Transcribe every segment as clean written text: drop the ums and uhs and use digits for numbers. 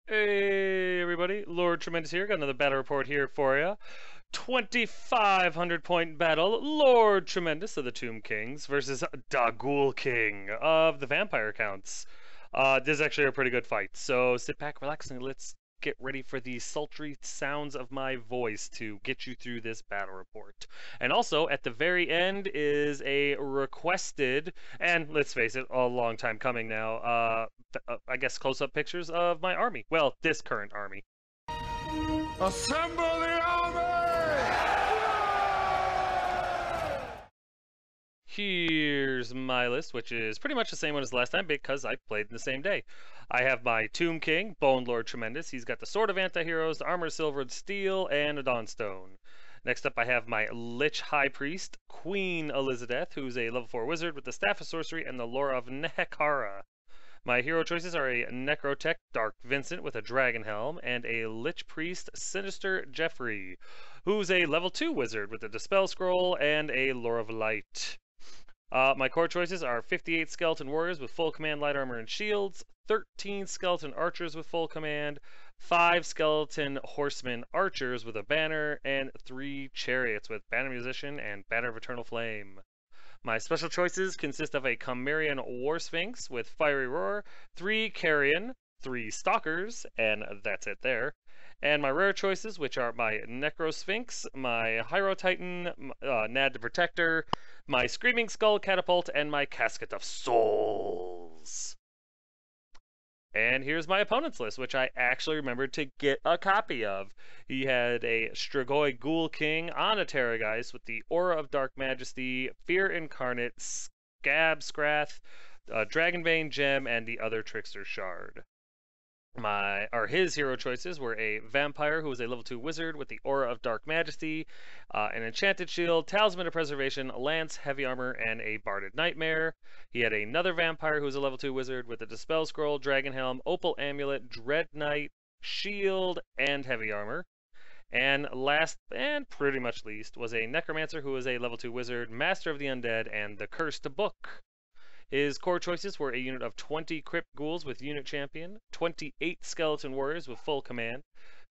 Hey everybody, Lord Tremendous here. Got another battle report here for you. 2,500 point battle. Lord Tremendous of the Tomb Kings versus Dagul King of the Vampire Counts. This is actually a pretty good fight. So sit back, relax, and let's get ready for the sultry sounds of my voice to get you through this battle report. And also, at the very end is a requested, and let's face it, a long time coming now, I guess close-up pictures of my army. Well, this current army. Assemble the army! Here's my list, which is pretty much the same one as last time because I played in the same day. I have my Tomb King, Bone Lord Tremendous. He's got the Sword of Anti-Heroes, the Armor of Silvered Steel, and a Dawnstone. Next up, I have my Lich High Priest, Queen Elizabeth, who's a level 4 wizard with the Staff of Sorcery and the Lore of Nehekara. My hero choices are a Necrotech Dark Vincent with a Dragon Helm, and a Lich Priest Sinister Jeffrey, who's a level 2 wizard with a Dispel Scroll and a Lore of Light. My core choices are 58 Skeleton Warriors with full command, light armor, and shields, 13 Skeleton Archers with full command, 5 Skeleton Horsemen Archers with a banner, and 3 Chariots with Banner Musician and Banner of Eternal Flame. My special choices consist of a Cimmerian War Sphinx with Fiery Roar, 3 Carrion, 3 Stalkers, and that's it there. And my rare choices, which are my Necro Sphinx, my Hyro Titan, Nad the Protector, my Screaming Skull Catapult, and my Casket of Souls. And here's my opponent's list, which I actually remembered to get a copy of. He had a Strigoi Ghoul King on a Terrorgeist with the Aura of Dark Majesty, Fear Incarnate, Scab Scrath, Dragonbane Gem, and the other Trickster Shard. His hero choices were a Vampire who was a level 2 wizard with the Aura of Dark Majesty, an Enchanted Shield, Talisman of Preservation, Lance, Heavy Armor, and a Barded Nightmare. He had another Vampire who was a level 2 wizard with a Dispel Scroll, Dragon Helm, Opal Amulet, Dread Knight, Shield, and Heavy Armor. And last, and pretty much least, was a Necromancer who was a level 2 wizard, Master of the Undead, and the Cursed Book. His core choices were a unit of 20 Crypt Ghouls with Unit Champion, 28 Skeleton Warriors with full command,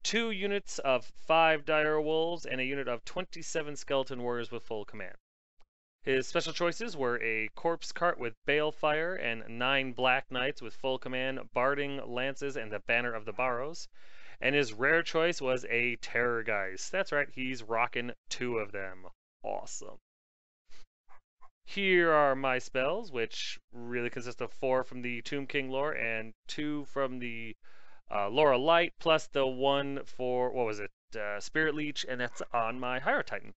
2 units of 5 Dire Wolves, and a unit of 27 Skeleton Warriors with full command. His special choices were a Corpse Cart with Balefire and 9 Black Knights with full command, Barding Lances, and the Banner of the Barrows. And his rare choice was a Terrorgeist. That's right, he's rocking 2 of them. Awesome. Here are my spells, which really consist of 4 from the Tomb King lore and 2 from the Lore of Light, plus the 1 for, Spirit Leech, and that's on my Hyro Titan.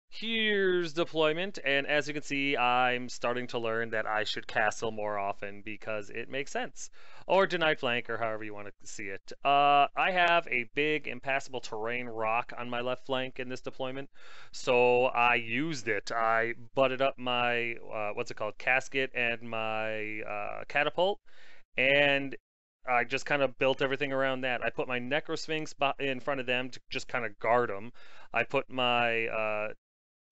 Here's deployment, and as you can see, I'm starting to learn that I should castle more often because it makes sense. Or denied flank, or however you want to see it. I have a big impassable terrain rock on my left flank in this deployment, so I used it. I butted up my, casket and my catapult, and I just kind of built everything around that. I put my Necro Sphinx in front of them to just kind of guard them. I put my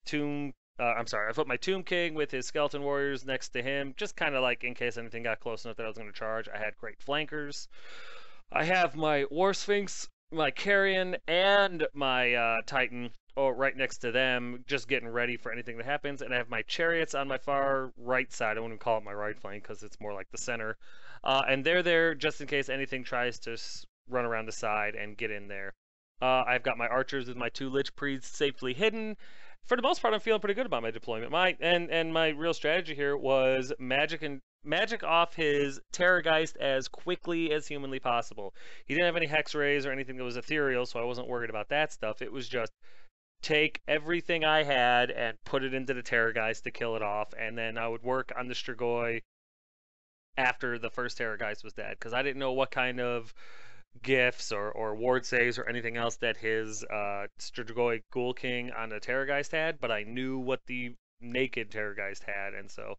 I put my Tomb King with his Skeleton Warriors next to him, just kind of like in case anything got close enough that I was going to charge. I had great flankers. I have my War Sphinx, my Carrion, and my Titan right next to them, just getting ready for anything that happens. And I have my Chariots on my far right side. I wouldn't call it my right flank because it's more like the center. And they're there just in case anything tries to run around the side and get in there. I've got my archers with my 2 Lich Priests safely hidden. For the most part, I'm feeling pretty good about my deployment. My real strategy here was magic off his Terrorgeist as quickly as humanly possible. He didn't have any Hex Rays or anything that was ethereal, so I wasn't worried about that stuff. It was just take everything I had and put it into the Terrorgeist to kill it off, and then I would work on the Strigoi after the first Terrorgeist was dead, because I didn't know what kind of gifts or ward saves or anything else that his Strigoi Ghoul King on the Terrorgeist had, but I knew what the naked Terrorgeist had, and so,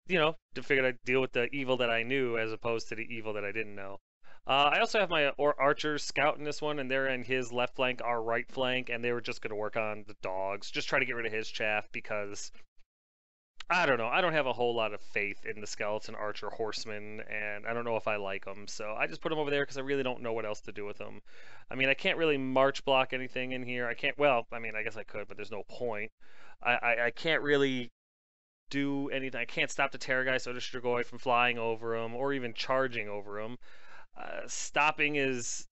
figured I'd deal with the evil that I knew as opposed to the evil that I didn't know. I also have my archers scout in this one, and they're in his left flank, our right flank, and they were just going to work on the dogs, just try to get rid of his chaff because I don't know. I don't have a whole lot of faith in the skeleton archer horseman, and I don't know if I like them. So I just put them over there because I really don't know what else to do with them. I mean, I can't really march block anything in here. I can't. Well, I mean, I guess I could, but there's no point. I can't really do anything. I can't stop the Terrorgeist or the Strigoi from flying over him or even charging over him. Stopping his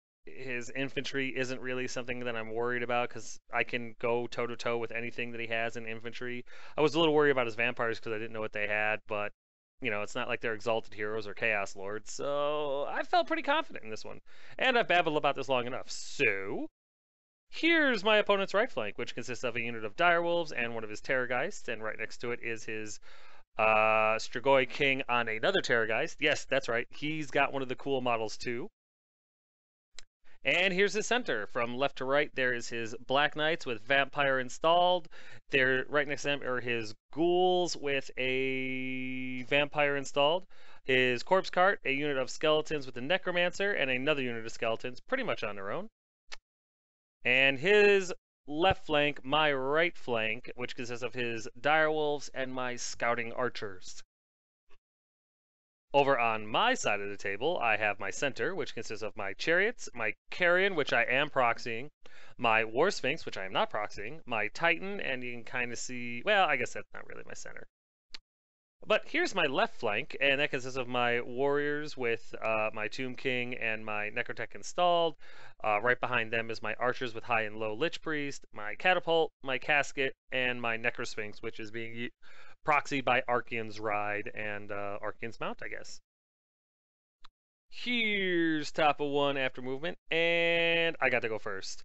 infantry isn't really something that I'm worried about because I can go toe to toe with anything that he has in infantry. I was a little worried about his vampires because I didn't know what they had, but you know, it's not like they're exalted heroes or chaos lords, so I felt pretty confident in this one. And I've babbled about this long enough. So here's my opponent's right flank, which consists of a unit of direwolves and one of his Terrorgeists, and right next to it is his Strigoi King on another Terrorgeist. Yes, that's right. He's got one of the cool models too. And here's his center. From left to right, there is his Black Knights with Vampire installed. There, right next to them are his Ghouls with a Vampire installed. His Corpse Cart, a unit of Skeletons with a Necromancer, and another unit of Skeletons, pretty much on their own. And his left flank, my right flank, which consists of his Direwolves and my Scouting Archers. Over on my side of the table, I have my center, which consists of my Chariots, my Carrion, which I am proxying, my War Sphinx, which I am not proxying, my Titan, and you can kind of see, well, I guess that's not really my center. But here's my left flank, and that consists of my Warriors with my Tomb King and my Necrotech installed. Right behind them is my Archers with High and Low Lich Priest, my Catapult, my Casket, and my Necrosphinx, which is being proxied by Archeon's Ride and Archeon's Mount, I guess. Here's top of one after movement, and I got to go first.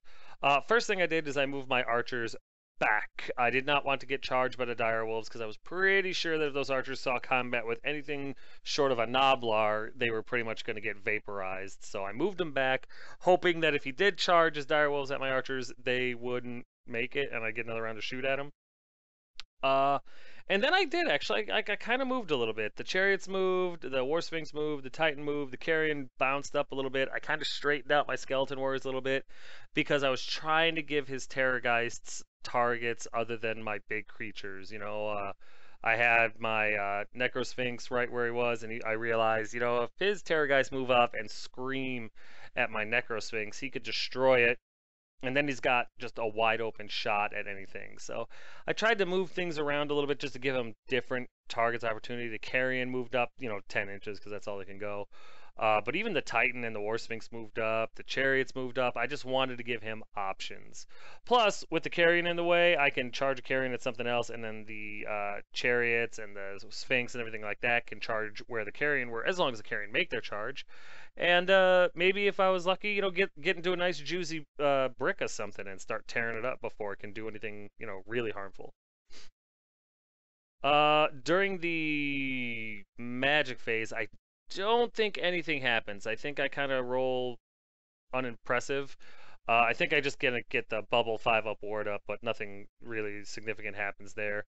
First thing I did is I moved my archers back. I did not want to get charged by the direwolves because I was pretty sure that if those archers saw combat with anything short of a Noblar, they were pretty much going to get vaporized. So I moved them back, hoping that if he did charge his direwolves at my archers, they wouldn't make it, and I'd get another round to shoot at him. And then I did, actually. I kind of moved a little bit. The Chariots moved, the War Sphinx moved, the Titan moved, the Carrion bounced up a little bit. I kind of straightened out my Skeleton Warriors a little bit because I was trying to give his Terrorgeists targets other than my big creatures. You know, I had my Necrosphinx right where he was, and I realized, you know, if his Terrorgeists move up and scream at my Necrosphinx, he could destroy it. And then he's got just a wide open shot at anything. So I tried to move things around a little bit just to give him different targets opportunity. The Carrion moved up, you know, 10 inches because that's all they can go. But even the Titan and the War Sphinx moved up. The Chariots moved up. I just wanted to give him options. Plus, with the Carrion in the way, I can charge a Carrion at something else, and then the Chariots and the Sphinx and everything like that can charge where the Carrion were, as long as the Carrion make their charge. And maybe if I was lucky, you know, get into a nice juicy brick or something and start tearing it up before it can do anything, you know, really harmful. During the magic phase, I don't think anything happens. I think I kind of roll unimpressive. I think I just gonna get the bubble 5-up ward up, but nothing really significant happens there.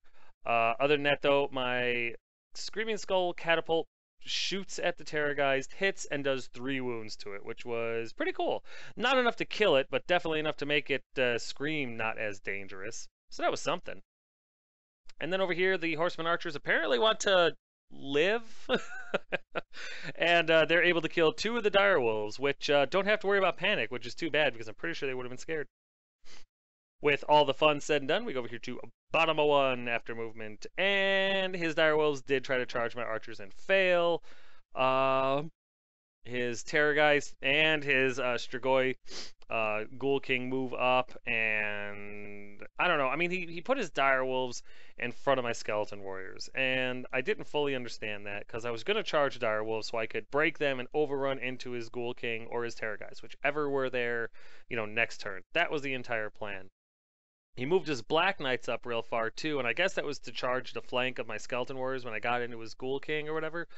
Other than that, though, my Screaming Skull Catapult shoots at the Terrorgeist, hits, and does 3 wounds to it, which was pretty cool. Not enough to kill it, but definitely enough to make it scream not as dangerous. So that was something. And then over here, the Horseman Archers apparently want to live. And they're able to kill 2 of the Direwolves, which don't have to worry about panic, which is too bad because I'm pretty sure they would have been scared. With all the fun said and done, we go over here to bottom of 1 after movement, and his Direwolves did try to charge my archers and fail. His Terrorgeist and his Strigoi Ghoul King move up, and I don't know. I mean, he put his Direwolves in front of my Skeleton Warriors, and I didn't fully understand that because I was going to charge Direwolves so I could break them and overrun into his Ghoul King or his Terrorgeist, whichever were there, you know, next turn. That was the entire plan. He moved his Black Knights up real far too, and I guess that was to charge the flank of my Skeleton Warriors when I got into his Ghoul King or whatever.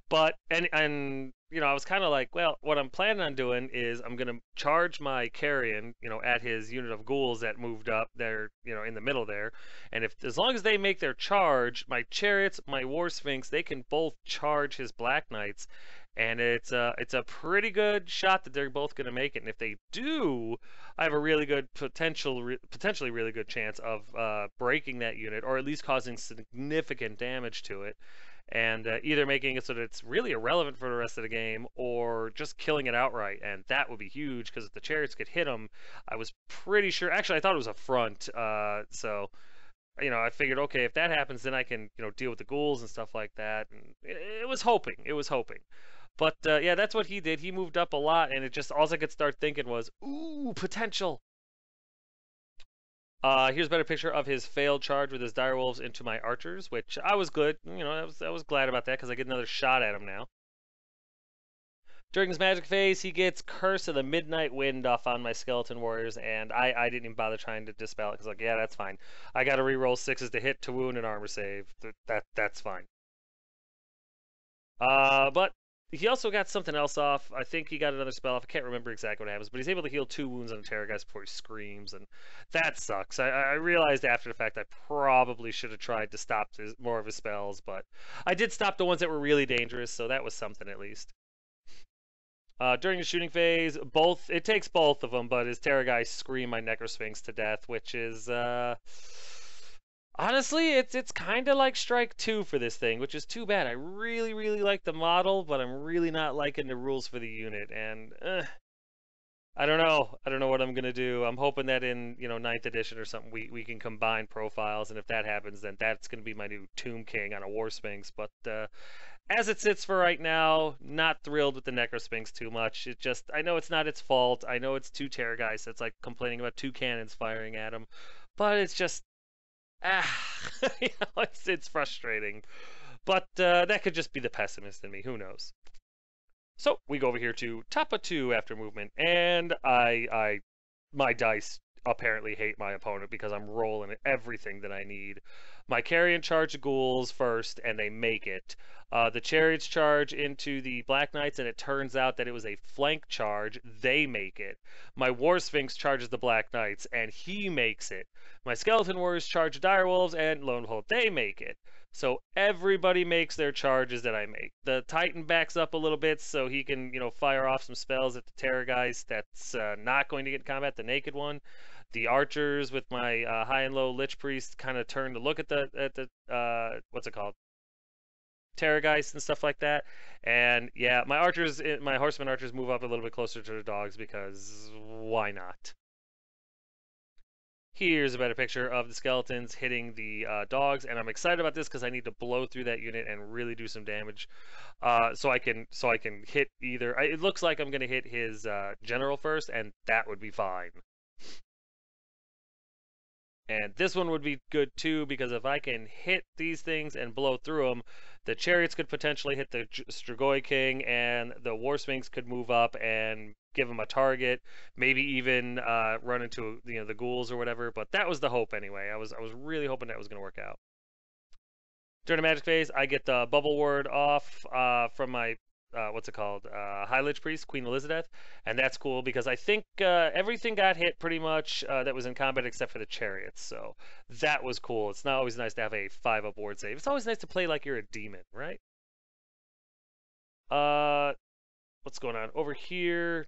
But, and you know, I was kind of like, well, what I'm planning on doing is I'm going to charge my Carrion, you know, at his unit of ghouls that moved up there, you know, in the middle there. And as long as they make their charge, my Chariots, my War Sphinx, they can both charge his Black Knights. and it's a pretty good shot that they're both going to make it. And if they do, I have a really good potentially really good chance of breaking that unit, or at least causing significant damage to it, and either making it so that it's really irrelevant for the rest of the game, or just killing it outright. And that would be huge, because if the chariots could hit them, I was pretty sure. Actually, I thought it was a front. So I figured, okay, if that happens, then I can, deal with the ghouls and stuff like that. And it was hoping. It was hoping. But yeah, that's what he did. He moved up a lot, and it just all I could start thinking was, ooh, potential. Here's a better picture of his failed charge with his direwolves into my archers, which I was good. I was glad about that, because I get another shot at him now. During his magic phase, he gets Curse of the Midnight Wind off on my skeleton warriors, and I didn't even bother trying to dispel it, because yeah, that's fine. I got to re-roll 6s to hit, to wound, and armor save. That's fine. But he also got something else off. I think he got another spell off. I can't remember exactly what happens, but he's able to heal 2 wounds on a Terrorgeist before he screams, and that sucks. I realized after the fact I probably should have tried to stop more of his spells, but I did stop the ones that were really dangerous, so that was something at least. During the shooting phase, it takes both of them, but his Terrorgeist scream my Necrosphinx to death, which is honestly, it's kind of like Strike 2 for this thing, which is too bad. I really, really like the model, but I'm really not liking the rules for the unit, and I don't know. I don't know what I'm gonna do. I'm hoping that in 9th edition or something we can combine profiles, and if that happens, then that's gonna be my new Tomb King on a War Sphinx. But as it sits for right now, not thrilled with the Necrosphinx too much. I know it's not its fault. I know it's 2 Terrorgeists. It's like complaining about 2 cannons firing at him, but it's just it's frustrating. But that could just be the pessimist in me. Who knows? So we go over here to Tapa 2 after movement, and my dice apparently hate my opponent because I'm rolling everything that I need. My carrion charge the ghouls first, and they make it. The chariots charge into the Black Knights, and it turns out that it was a flank charge. They make it. My War Sphinx charges the Black Knights, and he makes it. My Skeleton Warriors charge the Direwolves, and lo and behold, they make it. So everybody makes their charges that I make. The Titan backs up a little bit so he can, fire off some spells at the Terrorgeist that's not going to get in combat, the naked one. The archers with my high and low Lich Priest kind of turn to look at the what's it called? Terrorgeist and stuff like that. And yeah, my horseman archers move up a little bit closer to the dogs, because why not? Here's a better picture of the skeletons hitting the dogs, and I'm excited about this because I need to blow through that unit and really do some damage, so I can hit either. It looks like I'm gonna hit his general first, and that would be fine. And this one would be good too, because if I can hit these things and blow through them, the chariots could potentially hit the Strigoi King, and the War Sphinx could move up and give him a target, maybe even run into the ghouls or whatever. But that was the hope anyway. I was really hoping that was going to work out. During the magic phase, I get the bubble ward off from my what's it called? High Lich Priest, Queen Elizabeth, and that's cool because I think everything got hit pretty much that was in combat except for the chariots, so that was cool. It's not always nice to have a 5-up ward save. It's always nice to play like you're a demon, right? What's going on over here?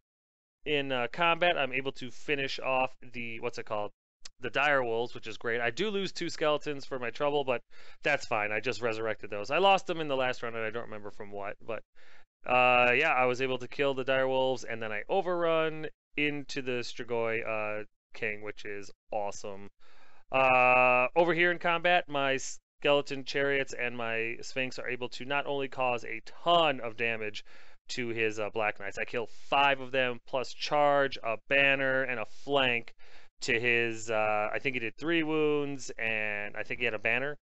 In combat, I'm able to finish off the what's it called? The dire wolves, which is great. I do lose 2 skeletons for my trouble, but that's fine. I just resurrected those. I lost them in the last round, and I don't remember from what, but yeah, I was able to kill the dire wolves, and then I overrun into the Strigoi King, which is awesome. Over here in combat, my skeleton chariots and my Sphinx are able to not only cause a ton of damage to his Black Knights. I kill 5 of them, plus charge, a banner, and a flank to his, I think he did 3 wounds, and I think he had a banner.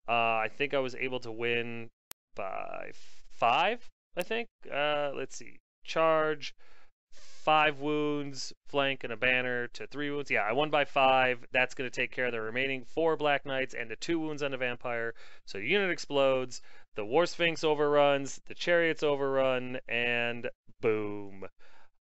I think I was able to win by 5, I think. Let's see. Charge, 5 wounds, flank, and a banner to 3 wounds. Yeah, I won by 5. That's going to take care of the remaining 4 Black Knights and the 2 wounds on the Vampire. So the unit explodes, the War Sphinx overruns, the Chariots overrun, and boom.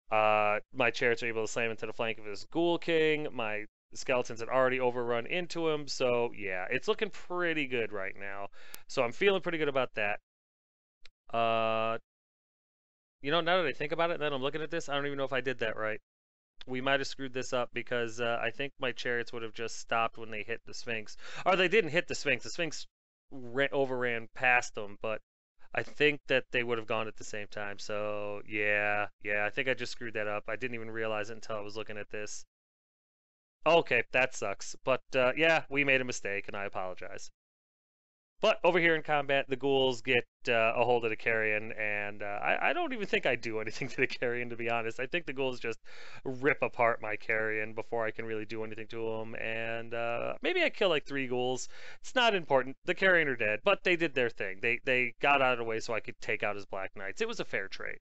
My chariots are able to slam into the flank of his Ghoul King. My skeletons had already overrun into him. So yeah, it's looking pretty good right now. So I'm feeling pretty good about that. You know, now that I think about it, and then I'm looking at this, I don't even know if I did that right. We might have screwed this up because I think my chariots would have just stopped when they hit the Sphinx. Or they didn't hit the Sphinx. The Sphinx overran past them, but I think that they would have gone at the same time. So, yeah, I think I just screwed that up. I didn't even realize it until I was looking at this. Okay, that sucks. But yeah, we made a mistake, and I apologize. But over here in combat, the ghouls get a hold of the carrion, and I don't even think I do anything to the carrion, to be honest. I think the ghouls just rip apart my carrion before I can really do anything to them, and maybe I kill like 3 ghouls. It's not important. The carrion are dead, but they did their thing. They got out of the way so I could take out his Black Knights. It was a fair trade.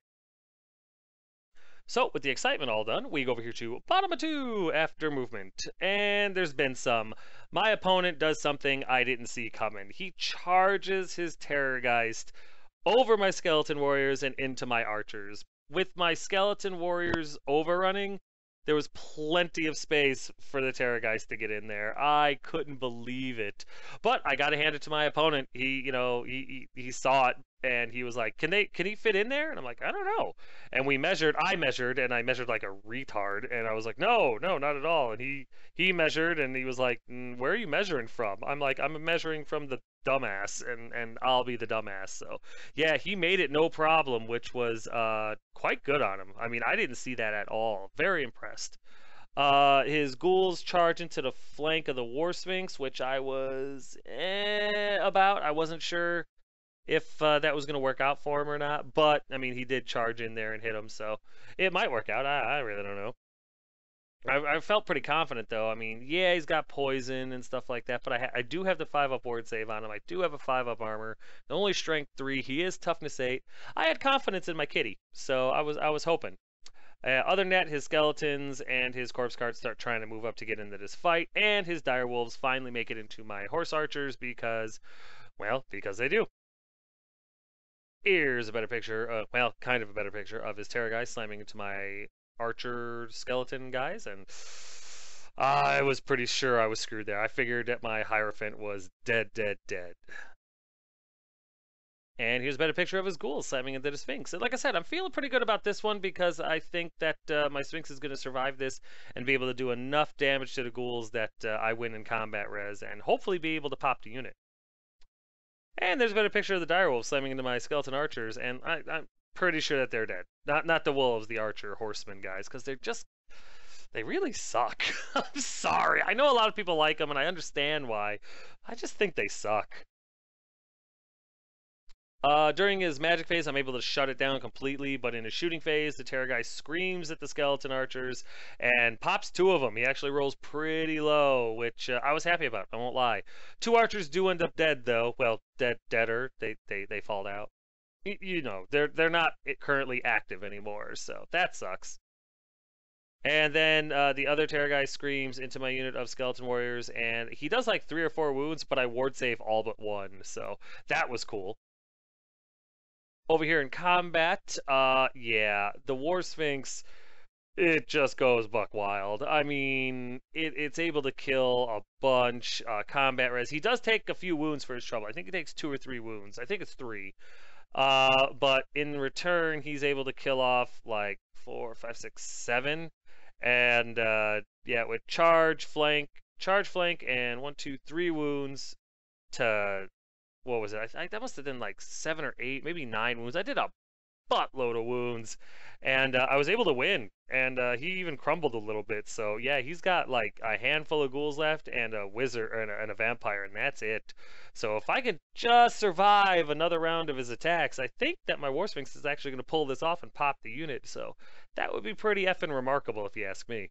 So, with the excitement all done, we go over here to bottom of 2 after movement. And there's been some. My opponent does something I didn't see coming. He charges his Terrorgeist over my Skeleton Warriors and into my Archers. With my Skeleton Warriors overrunning, there was plenty of space for the Terrorgeist to get in there. I couldn't believe it. But I got to hand it to my opponent. He saw it and he was like, "Can he fit in there?" And I'm like, "I don't know." And I measured and I measured like a retard and I was like, "No, not at all." And he measured and he was like, "Where are you measuring from?" I'm like, "I'm measuring from the dumbass and I'll be the dumbass." So yeah, he made it no problem, which was quite good on him. I mean, I didn't see that at all. Very impressed. His ghouls charge into the flank of the War Sphinx, which I was about. I wasn't sure if that was going to work out for him or not, but I mean, he did charge in there and hit him, so it might work out. I really don't know. I felt pretty confident though. I mean, yeah, he's got poison and stuff like that, but I do have the 5-up ward save on him. I do have a 5-up armor. The only strength 3. He is toughness 8. I had confidence in my kitty, so I was hoping. Other than that, his skeletons and his corpse cards start trying to move up to get into this fight, and his dire wolves finally make it into my horse archers because they do. Here's a better picture, kind of a better picture of his Terrorgeist slamming into my archer skeleton guys, and I was pretty sure I was screwed there. I figured that my Hierophant was dead. And here's a better picture of his ghouls slamming into the Sphinx. And like I said, I'm feeling pretty good about this one because I think that my Sphinx is going to survive this and be able to do enough damage to the ghouls that I win in combat res and hopefully be able to pop the unit. And there's been a picture of the direwolves slamming into my skeleton archers, and I'm pretty sure that they're dead. Not the wolves, the archer horsemen guys, because they really suck. I'm sorry. I know a lot of people like them, and I understand why. I just think they suck. During his magic phase, I'm able to shut it down completely, but in his shooting phase, the Terrorgeist screams at the skeleton archers and pops 2 of them. He actually rolls pretty low, which I was happy about, I won't lie. 2 archers do end up dead, though. Well, deader. They fall out. You know, they're not currently active anymore, so that sucks. And then the other Terrorgeist screams into my unit of skeleton warriors, and he does like 3 or 4 wounds, but I ward save all but 1, so that was cool. Over here in combat, yeah, the War Sphinx, it just goes buck wild. I mean, it's able to kill a bunch, combat res. He does take a few wounds for his trouble. I think he takes 2 or 3 wounds. I think it's 3. But in return, he's able to kill off like 4, 5, 6, 7. And, yeah, with charge, flank, and 1, 2, 3 wounds to... What was it? That must have been like 7 or 8, maybe 9 wounds. I did a buttload of wounds, and I was able to win. And he even crumbled a little bit. So yeah, he's got like a handful of ghouls left, and a wizard and a vampire, and that's it. So if I could just survive another round of his attacks, I think that my War Sphinx is actually going to pull this off and pop the unit. So that would be pretty effing remarkable, if you ask me.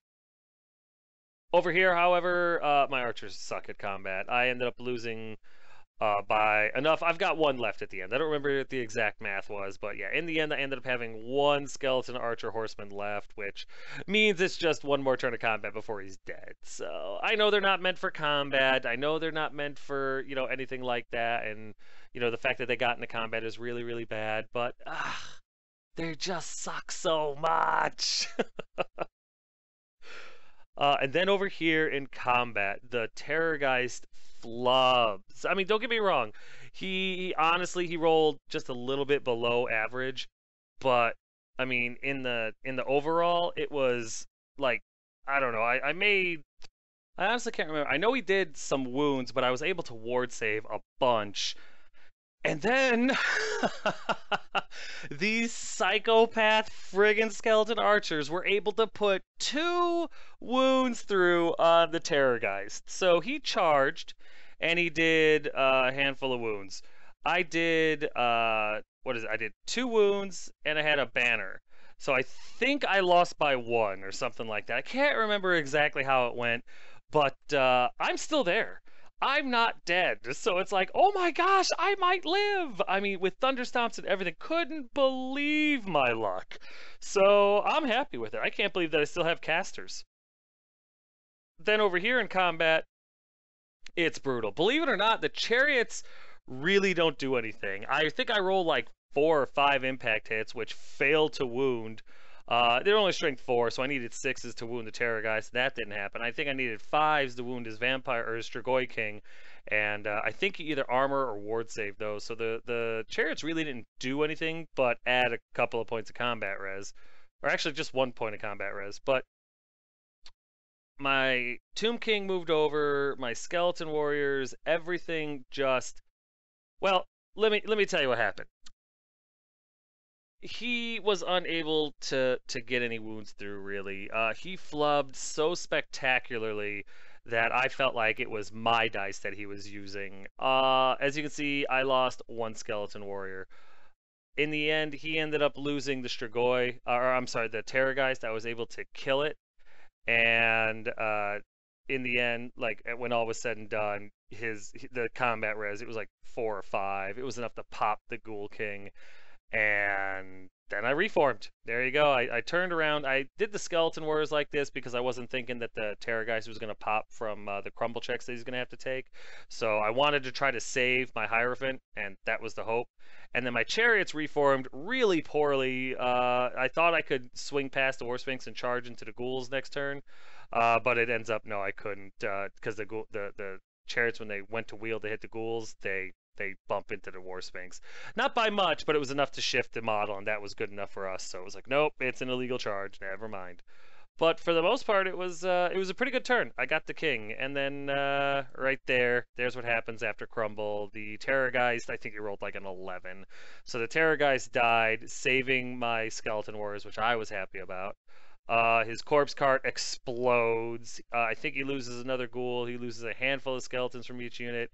Over here, however, my archers suck at combat. I ended up losing by enough. I've got 1 left at the end. I don't remember what the exact math was, but yeah, in the end I ended up having 1 skeleton archer horseman left, which means it's just 1 more turn of combat before he's dead. So I know they're not meant for combat. I know they're not meant for, you know, anything like that, and you know, the fact that they got into combat is really, really bad, but they just suck so much. And then over here in combat, the Terrorgeist flubs. I mean, don't get me wrong. He honestly, he rolled just a little bit below average, but I mean, in the overall, it was like, I don't know. I honestly can't remember. I know he did some wounds, but I was able to ward save a bunch. And then these psychopath friggin' skeleton archers were able to put 2 wounds through the Terrorgeist. So he charged and he did a handful of wounds. I did what is it? I did 2 wounds and I had a banner. So I think I lost by 1 or something like that. I can't remember exactly how it went, but I'm still there. I'm not dead. So it's like, oh my gosh, I might live. I mean, with thunderstomps and everything, couldn't believe my luck. So I'm happy with it. I can't believe that I still have casters. Then over here in combat, it's brutal. Believe it or not, the chariots really don't do anything. I think I rolled like 4 or 5 impact hits, which failed to wound. They're only strength 4, so I needed 6s to wound the Terrorgeist. That didn't happen. I think I needed 5s to wound his vampire or his Strigoi King, and I think he either armor or ward saved those. So the chariots really didn't do anything but add a couple of points of combat res, or actually just 1 point of combat res. But my Tomb King moved over, my Skeleton Warriors, everything just, well, let me tell you what happened. He was unable to get any wounds through, really. He flubbed so spectacularly that I felt like it was my dice that he was using. As you can see, I lost 1 Skeleton Warrior. In the end, he ended up losing the Strigoi, or I'm sorry, the Terrorgeist. I was able to kill it, and in the end, like when all was said and done, the combat res, it was like 4 or 5. It was enough to pop the Ghoul King, and then I reformed. There you go. I turned around. I did the Skeleton Warriors like this because I wasn't thinking that the Terrorgeist was going to pop from the crumble checks that he's going to have to take. So I wanted to try to save my Hierophant, and that was the hope. And then my Chariots reformed really poorly. I thought I could swing past the War Sphinx and charge into the Ghouls next turn, but it ends up, no, I couldn't, because the Chariots, when they went to wheel to hit the Ghouls, they bump into the War Sphinx. Not by much, but it was enough to shift the model, and that was good enough for us. So it was like, nope, it's an illegal charge. Never mind. But for the most part, it was a pretty good turn. I got the king, and then right there's what happens after crumble. The Terrorgeist, I think he rolled like an 11. So the Terrorgeist died, saving my Skeleton Warriors, which I was happy about. His corpse cart explodes. I think he loses another ghoul. He loses a handful of skeletons from each unit.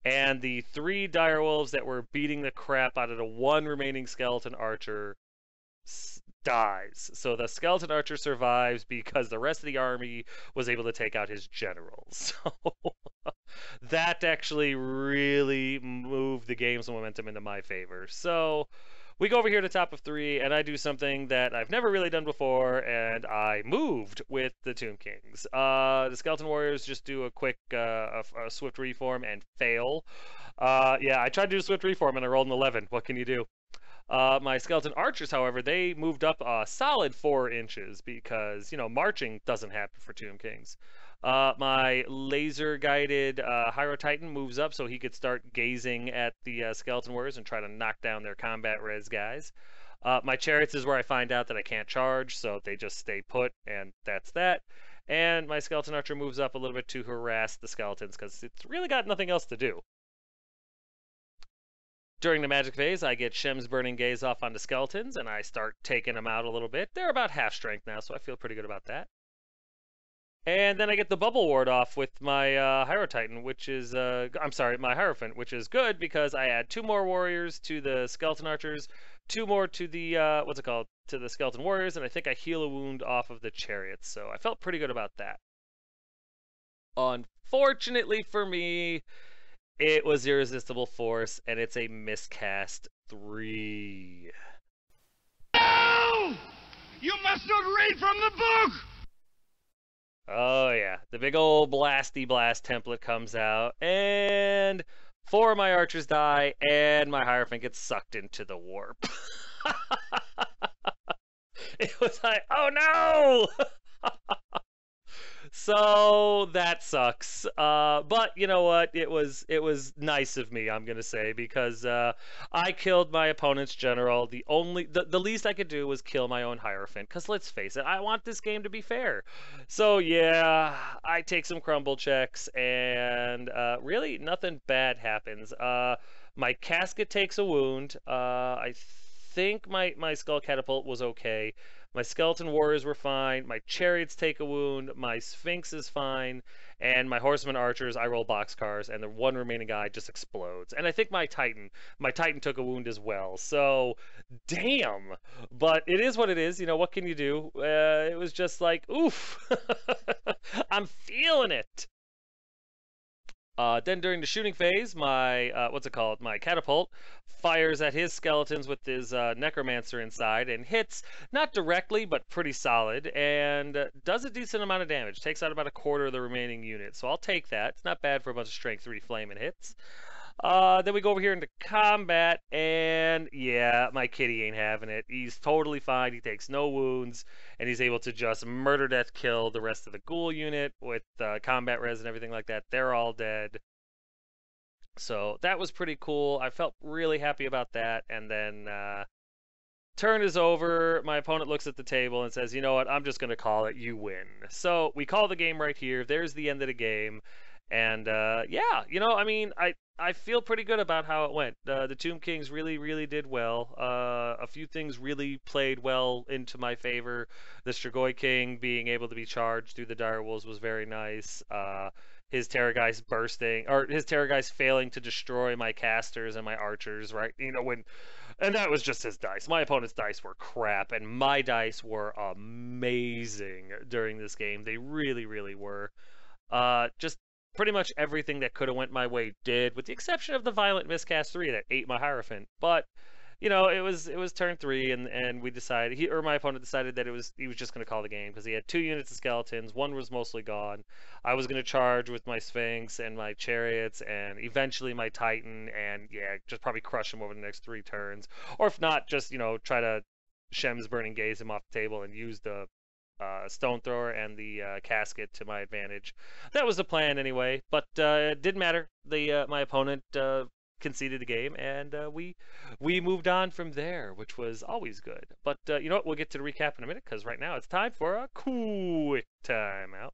And the 3 direwolves that were beating the crap out of the 1 remaining skeleton archer dies. So the skeleton archer survives because the rest of the army was able to take out his generals. So that actually really moved the game's momentum into my favor. So we go over here to top of 3, and I do something that I've never really done before, and I moved with the Tomb Kings. The Skeleton Warriors just do a quick, a swift reform and fail. Yeah, I tried to do a swift reform, and I rolled an 11. What can you do? My Skeleton Archers, however, they moved up a solid 4 inches because, marching doesn't happen for Tomb Kings. My laser-guided Hyro Titan moves up so he could start gazing at the Skeleton Warriors and try to knock down their combat res guys. My Chariots is where I find out that I can't charge, so they just stay put, and that's that. And my Skeleton Archer moves up a little bit to harass the Skeletons because it's really got nothing else to do. During the magic phase, I get Shem's Burning Gaze off on the Skeletons, and I start taking them out a little bit. They're about half strength now, so I feel pretty good about that. And then I get the Bubble Ward off with my Hyro Titan, which is, I'm sorry, my Hierophant, which is good because I add 2 more warriors to the Skeleton Archers, 2 more to the, to the Skeleton Warriors, and I think I heal a wound off of the Chariots, so I felt pretty good about that. Unfortunately for me, it was Irresistible Force, and it's a miscast 3. No! You must not read from the book! Oh yeah, the big old Blasty Blast template comes out, and 4 of my archers die, and my Hierophant gets sucked into the warp. It was like, oh no! So that sucks. But you know what? It was nice of me, I'm gonna say, because I killed my opponent's general. The least I could do was kill my own Hierophant. Because let's face it, I want this game to be fair. So yeah, I take some crumble checks, and really nothing bad happens. My casket takes a wound. I think my skull catapult was okay. My skeleton warriors were fine. My chariots take a wound. My sphinx is fine. And my horsemen archers, I roll boxcars, and the one remaining guy just explodes. And I think my titan took a wound as well. So, damn. But it is what it is. You know, what can you do? It was just like, oof. I'm feeling it. Then during the shooting phase, my what's it called? My catapult fires at his skeletons with his necromancer inside and hits not directly but pretty solid and does a decent amount of damage. Takes out about a quarter of the remaining unit, so I'll take that. It's not bad for a bunch of strength 3 flaming hits. Then we go over here into combat, and yeah, my kitty ain't having it. He's totally fine. He takes no wounds, and he's able to just murder, death, kill the rest of the ghoul unit with combat res and everything like that. They're all dead. So that was pretty cool. I felt really happy about that. And then turn is over. My opponent looks at the table and says, "You know what? I'm just going to call it. You win." So we call the game right here. There's the end of the game. And yeah, you know, I mean, I feel pretty good about how it went. The Tomb Kings really, really did well. A few things really played well into my favor. The Strigoi King being able to be charged through the direwolves was very nice. His Terrorgeist bursting, or his Terrorgeist failing to destroy my casters and my archers, right? You know, and that was just his dice. My opponent's dice were crap, and my dice were amazing during this game. They really, really were. Just pretty much everything that could have went my way did, with the exception of the violent miscast 3 that ate my Hierophant. But you know, it was turn 3, and we decided, my opponent decided that he was just going to call the game because he had 2 units of skeletons. One was mostly gone. I was going to charge with my Sphinx and my chariots, and eventually my Titan, and yeah, just probably crush him over the next 3 turns, or if not, just try to Shem's Burning Gaze him off the table and use the stone thrower and the casket to my advantage. That was the plan anyway, but it didn't matter. My opponent conceded the game, and we moved on from there, which was always good. But you know what? We'll get to the recap in a minute, because right now it's time for a quick timeout.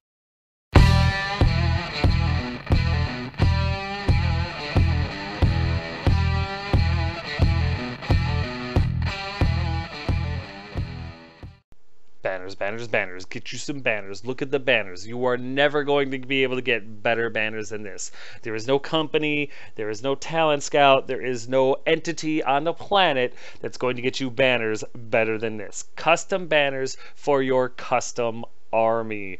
Banners, banners, banners. Get you some banners. Look at the banners. You are never going to be able to get better banners than this. There is no company, there is no talent scout, there is no entity on the planet that's going to get you banners better than this. Custom banners for your custom army.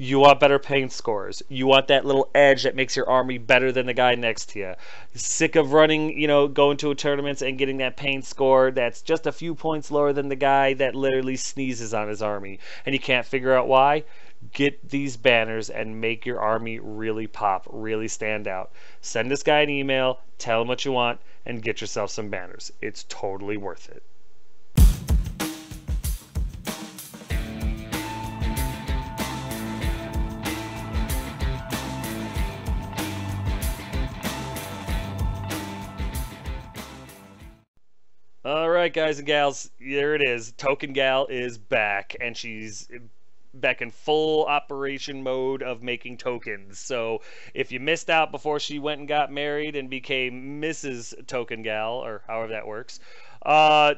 You want better paint scores. You want that little edge that makes your army better than the guy next to you. Sick of running, going to a tournament and getting that paint score that's just a few points lower than the guy that literally sneezes on his army, and you can't figure out why? Get these banners and make your army really pop, really stand out. Send this guy an email, tell him what you want, and get yourself some banners. It's totally worth it. Alright, guys and gals, there it is. Token Gal is back, and she's back in full operation mode of making tokens. So if you missed out before she went and got married and became Mrs. Token Gal, or however that works,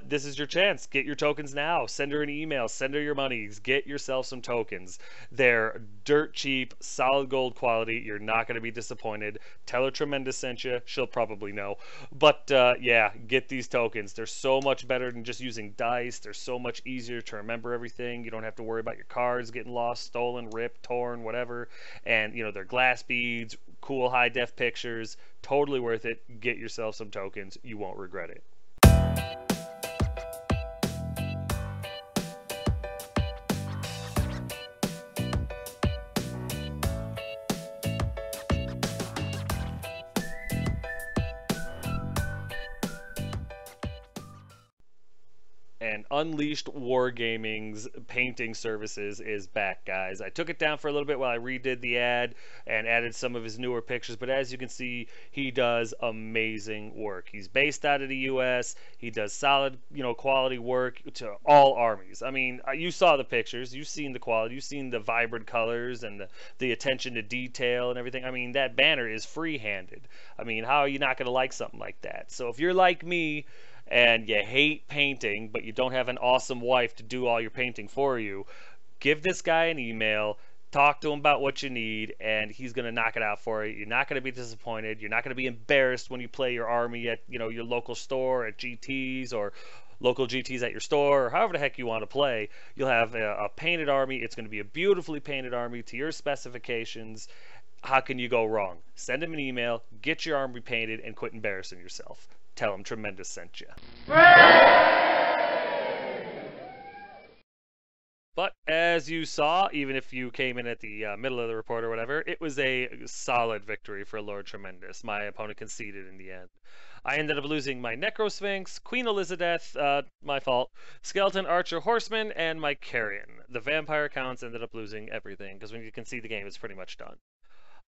this is your chance. Get your tokens now. Send her an email. Send her your monies. Get yourself some tokens. They're dirt cheap, solid gold quality. You're not going to be disappointed. Tell her Tremendous sent you. She'll probably know. But yeah, get these tokens. They're so much better than just using dice. They're so much easier to remember everything. You don't have to worry about your cards getting lost, stolen, ripped, torn, whatever. And they're glass beads, cool high def pictures. Totally worth it. Get yourself some tokens. You won't regret it. and Unleashed Wargaming's painting services is back, guys. I took it down for a little bit while I redid the ad and added some of his newer pictures, but as you can see, he does amazing work. He's based out of the US. He does solid, quality work to all armies. I mean, you saw the pictures, you've seen the quality, you've seen the vibrant colors and the attention to detail and everything. I mean, that banner is free-handed. I mean, how are you not going to like something like that? So if you're like me and you hate painting, but you don't have an awesome wife to do all your painting for you, give this guy an email, talk to him about what you need, and he's going to knock it out for you. You're not going to be disappointed. You're not going to be embarrassed when you play your army at, your local store, at GT's, or local GT's at your store, or however the heck you want to play. You'll have a painted army. It's going to be a beautifully painted army to your specifications. How can you go wrong? Send him an email, get your army painted, and quit embarrassing yourself. Tell him Tremendous sent you. But as you saw, even if you came in at the middle of the report or whatever, it was a solid victory for Lord Tremendous. My opponent conceded in the end. I ended up losing my Necrosphinx, Queen Elizabeth, my fault, Skeleton Archer Horseman, and my Carrion. The Vampire Counts ended up losing everything, because when you concede the game, it's pretty much done.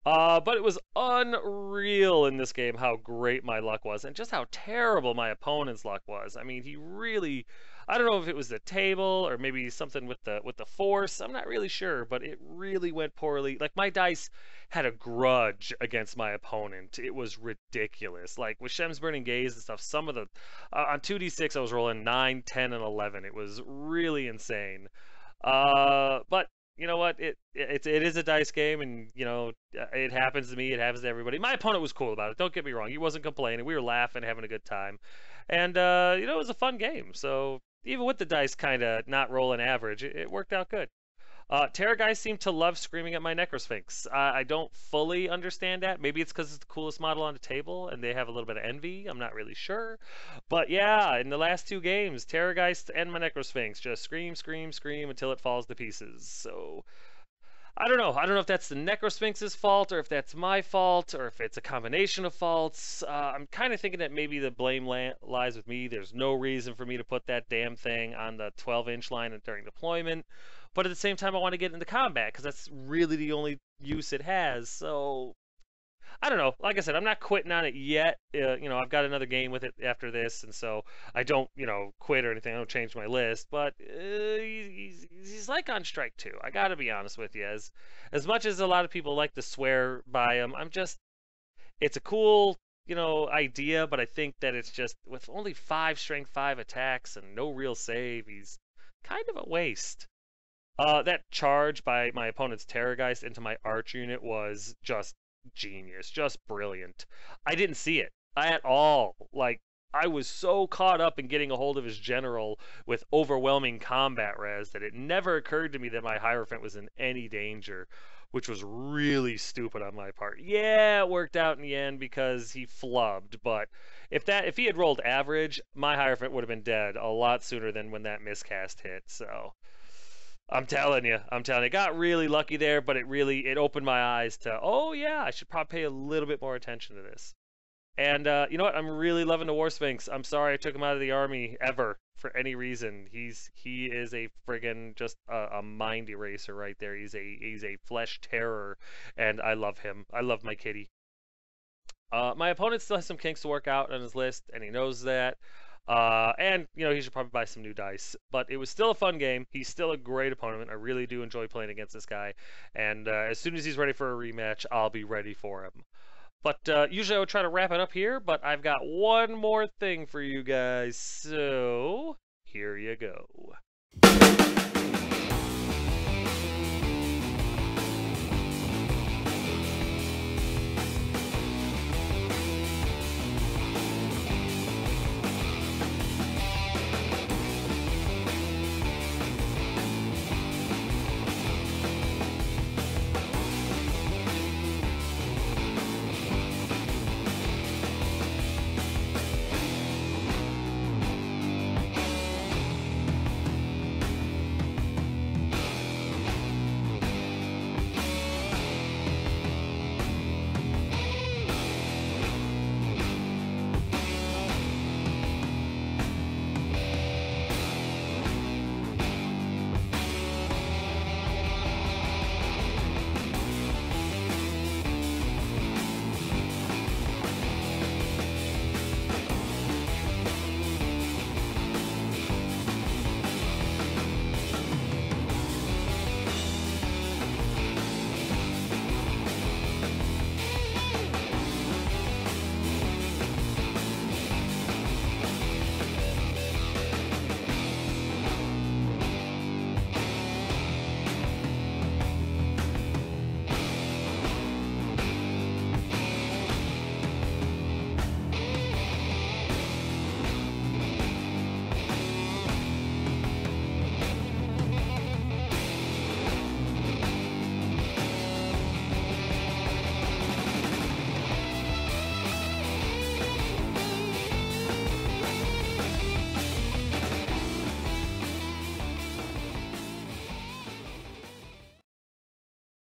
But it was unreal in this game how great my luck was, and just how terrible my opponent's luck was. I mean, he really, I don't know if it was the table or maybe something with the force. I'm not really sure, but it really went poorly. Like, my dice had a grudge against my opponent. It was ridiculous. Like with Shem's Burning Gaze and stuff, some of the on 2d6 I was rolling 9, 10, and 11. It was really insane. But you know what? It is a dice game, and it happens to me. It happens to everybody. My opponent was cool about it. Don't get me wrong. He wasn't complaining. We were laughing, having a good time, and it was a fun game. So even with the dice kind of not rolling average, it worked out good. Terror guys seem to love screaming at my Necrosphinx. I don't fully understand that. Maybe it's because it's the coolest model on the table and they have a little bit of envy. I'm not really sure. But yeah, in the last 2 games, Terrorgeist and my Necrosphinx just scream, scream, scream until it falls to pieces. So I don't know. I don't know if that's the Necrosphinx's fault or if that's my fault or if it's a combination of faults. I'm kind of thinking that maybe the blame lies with me. There's no reason for me to put that damn thing on the 12-inch line during deployment. But at the same time, I want to get into combat because that's really the only use it has. So I don't know. Like I said, I'm not quitting on it yet. I've got another game with it after this, and so I don't, quit or anything. I don't change my list. But he's like on strike 2. I got to be honest with you. As much as a lot of people like to swear by him, it's a cool, idea. But I think that it's just with only 5 strength 5 attacks and no real save, he's kind of a waste. That charge by my opponent's Terrorgeist into my arch unit was just genius, just brilliant. I didn't see it at all. Like, I was so caught up in getting a hold of his general with overwhelming combat res that it never occurred to me that my Hierophant was in any danger, which was really stupid on my part. Yeah, it worked out in the end because he flubbed, but if he had rolled average, my Hierophant would have been dead a lot sooner than when that miscast hit. So I'm telling you, got really lucky there, but it opened my eyes to, oh yeah, I should probably pay a little bit more attention to this. And you know what? I'm really loving the War Sphinx. I'm sorry I took him out of the army ever for any reason. He is a friggin' just a mind eraser right there. He's a flesh terror, and I love him. I love my kitty. My opponent still has some kinks to work out on his list, and he knows that. And he should probably buy some new dice, but it was still a fun game. He's still a great opponent. I really do enjoy playing against this guy, and as soon as he's ready for a rematch, I'll be ready for him. But usually I would try to wrap it up here, but I've got one more thing for you guys, so here you go.